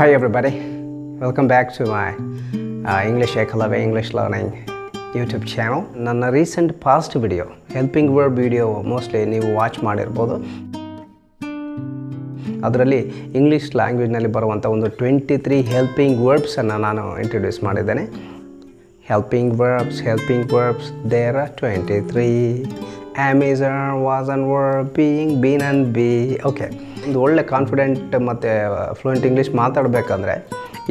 Hi everybody, welcome back to my English Ekalavi English Learning YouTube channel. ನನ್ನ recent past video helping verb video mostly ನೀವು watch ಮಾಡಿರ್ಬೋದು. ಅದರಲ್ಲಿ English ಲ್ಯಾಂಗ್ವೇಜ್ನಲ್ಲಿ ಬರುವಂಥ ಒಂದು 23 helping ವರ್ಬ್ಸನ್ನು ನಾನು introduce ಮಾಡಿದ್ದೇನೆ. Helping verbs there are 23. am is was and were being been and be. Okay, ಒಂದು ಒಳ್ಳೆ ಕಾನ್ಫಿಡೆಂಟ್ ಮತ್ತು ಫ್ಲೂಯೆಂಟ್ ಇಂಗ್ಲೀಷ್ ಮಾತಾಡಬೇಕಂದ್ರೆ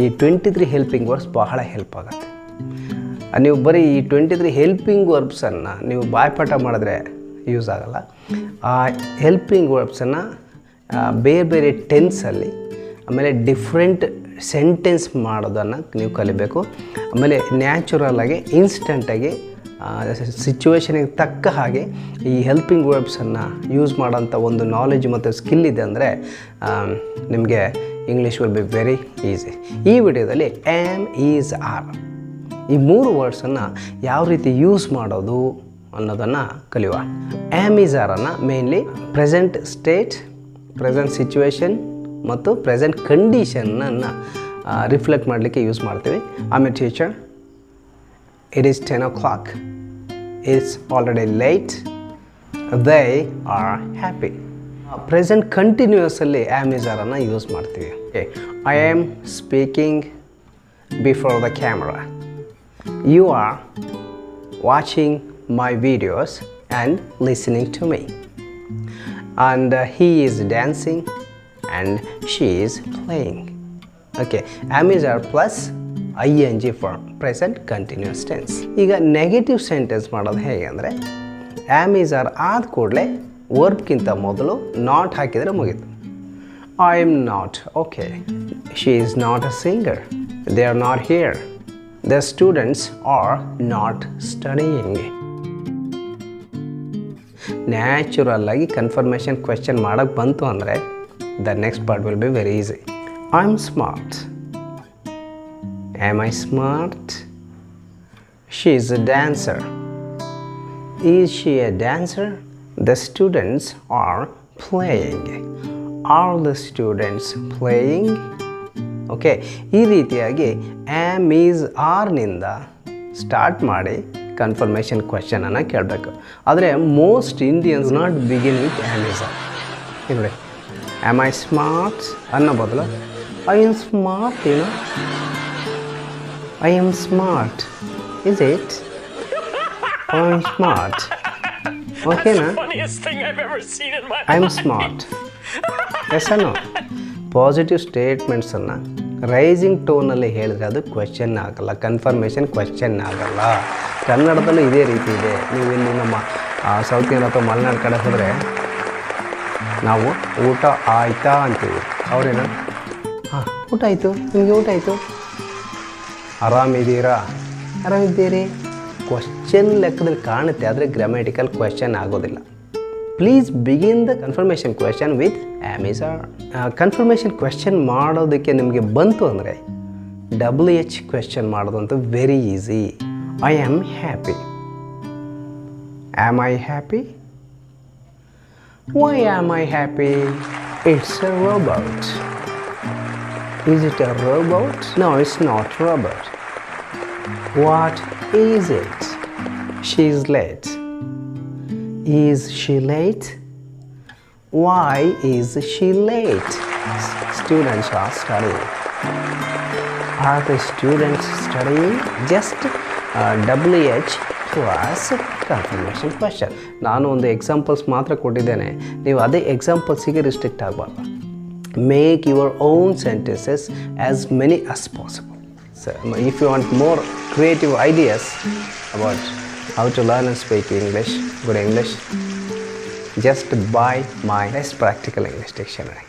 ಈ 23 ಹೆಲ್ಪಿಂಗ್ ವರ್ಬ್ಸ್ ಬಹಳ ಹೆಲ್ಪ್ ಆಗುತ್ತೆ. ನೀವು ಬರೀ ಈ 23 ಹೆಲ್ಪಿಂಗ್ ವರ್ಬ್ಸನ್ನು ನೀವು ಬಾಯ್ಪಾಠ ಮಾಡಿದ್ರೆ ಯೂಸ್ ಆಗೋಲ್ಲ. ಆ ಹೆಲ್ಪಿಂಗ್ ವರ್ಬ್ಸನ್ನು ಬೇರೆ ಬೇರೆ ಟೆನ್ಸಲ್ಲಿ ಆಮೇಲೆ ಡಿಫ್ರೆಂಟ್ ಸೆಂಟೆನ್ಸ್ ಮಾಡೋದನ್ನು ನೀವು ಕಲಿಬೇಕು. ಆಮೇಲೆ ನ್ಯಾಚುರಲಾಗಿ ಇನ್ಸ್ಟೆಂಟಾಗಿ ಸಿಚುವೇಶನಿಗೆ ತಕ್ಕ ಹಾಗೆ ಈ ಹೆಲ್ಪಿಂಗ್ ವರ್ಬ್ಸನ್ನು ಯೂಸ್ ಮಾಡೋಂಥ ಒಂದು ನಾಲೆಜ್ ಮತ್ತು ಸ್ಕಿಲ್ ಇದೆ ಅಂದರೆ ನಿಮಗೆ English will be very easy. ಈ ವಿಡಿಯೋದಲ್ಲಿ ಆಮ್, ಈಸ್, ಆರ್ ಈ 3 ವರ್ಡ್ಸನ್ನು ಯಾವ ರೀತಿ ಯೂಸ್ ಮಾಡೋದು ಅನ್ನೋದನ್ನು ಕಲಿಯುವ. ಆಮ್, ಈಸ್, ಆರನ್ನು mainly present state, present situation ಮತ್ತು ಪ್ರೆಸೆಂಟ್ ಕಂಡೀಷನನ್ನು ರಿಫ್ಲೆಕ್ಟ್ ಮಾಡಲಿಕ್ಕೆ ಯೂಸ್ ಮಾಡ್ತೀವಿ. ಆಮೇಲೆ teacher, it is 10 o'clock, it's already late, they are happy. Present continuously am is are ಅನ್ನು ಯೂಸ್ ಮಾಡ್ತೀವಿ. I am speaking before the camera, you are watching my videos and listening to me, and he is dancing and she is playing. Okay, am is are plus ing for present continuous tense. ಈಗ negative sentence ಮಾಡೋದು ಹೇಗೆ ಅಂದರೆ am is R ಆದ ಕೂಡಲೇ ವರ್ಬ್ಗಿಂತ ಮೊದಲು not ಹಾಕಿದರೆ ಮುಗೀತು. I am not okay, she is not a singer, they are not here, the students R not studying. ನ್ಯಾಚುರಲ್ಲಾಗಿ ಕನ್ಫರ್ಮೇಷನ್ ಕ್ವೆಶ್ಚನ್ ಮಾಡೋಕ್ಕೆ ಬಂತು ಅಂದರೆ the next part will be very easy. I am smart, am I smart? She is a dancer. Is she a dancer? The students are playing. Are the students playing? Okay, ಈ ರೀತಿಯಾಗಿ am, is, are ನಿಂದ start ಮಾಡಿ confirmation ಕ್ವೆಶ್ಚನನ್ನು ಕೇಳಬೇಕು. ಆದರೆ most Indians not begin with am, is, are. ನೋಡಿ, am I smart ಅನ್ನೋ ಬದಲು I am smart, you know. I am smart. Is it? I am smart. Okay, na? Funniest thing I've ever seen in my life. I am smart. Yes or no? Positive ಸ್ಟೇಟ್ಮೆಂಟ್ಸನ್ನು rising ಟೋನಲ್ಲಿ ಹೇಳಿದ್ರೆ ಅದು question ಆಗಲ್ಲ, confirmation question ಆಗಲ್ಲ. ಕನ್ನಡದಲ್ಲೂ ಇದೇ ರೀತಿ ಇದೆ. ನೀವು ಇಲ್ಲಿ ನಮ್ಮ ಸೌತ್ ಇಂಡಿಯನ್ ಅಥವಾ ಮಲೆನಾಡು ಕಡೆ ಹೋದರೆ ನಾವು ಊಟ ಆಯ್ತಾ ಅಂತೀವಿ. ಅವ್ರೇನು, ಹಾಂ ಊಟ ಆಯಿತು, ನಿಮಗೆ ಊಟ ಆಯಿತು, ಆರಾಮಿದ್ದೀರಾ, ಆರಾಮಿದ್ದೀರಿ. ಕ್ವಶನ್ ಲೆಕ್ಕದಲ್ಲಿ ಕಾಣುತ್ತೆ, ಆದರೆ ಗ್ರಾಮ್ಯಾಟಿಕಲ್ ಕ್ವೆಶ್ಚನ್ ಆಗೋದಿಲ್ಲ. Please begin the confirmation question with am, is, are. Confirmation question ಮಾಡೋದಕ್ಕೆ ನಿಮಗೆ ಬಂತು ಅಂದರೆ WH ಕ್ವೆಶ್ಚನ್ ಮಾಡೋದಂತೂ very easy. I am happy, am I happy, why am I happy? It's a robot. Is it a robot? No, it's not a robot. What is it? She is late. Is she late? Why is she late? Students are studying. Are the students studying? Just WH plus confirmation question. ನಾನು ಒಂದು examples ಮಾತ್ರ ಕೊಟ್ಟಿದ್ದೇನೆ, ನೀವು ಅದೇ ಎಕ್ಸಾಂಪಲ್ಸಿಗೆ restrict ಆಗಬಾರ್ದು. Make your own sentences as many as possible. So if you want more creative ideas about how to learn and speak English, good English, just buy my Best Practical English Dictionary.